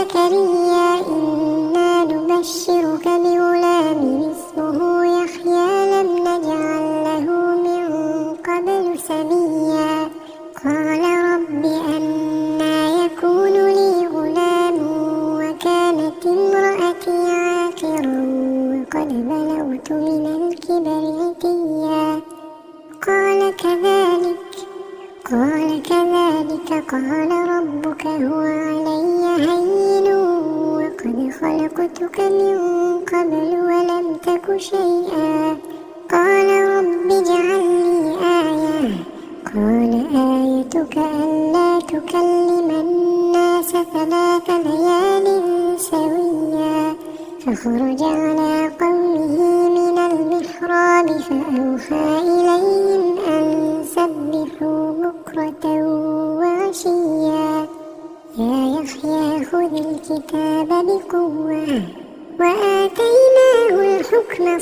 زكريا إنا نبشرك بغلام اسمه يحيى لم نجعل له من قبل سميا قال رب أنى يكون لي غلام وكانت امرأتي عاقرا وقد بلغت من الكبر عتيا قال كذلك قال ربك هو علي هين وقد خلقتك من قبل ولم تك شيئا قال رب اجعل لي آية قال آيتك ألا تكلم الناس 3 ليال سويا فخرج على قومه من المحراب فأوحى إليهم أن سبحوا بكرة وعشيا يا يحيى خذ الكتاب بقوة وآتيناه الحكم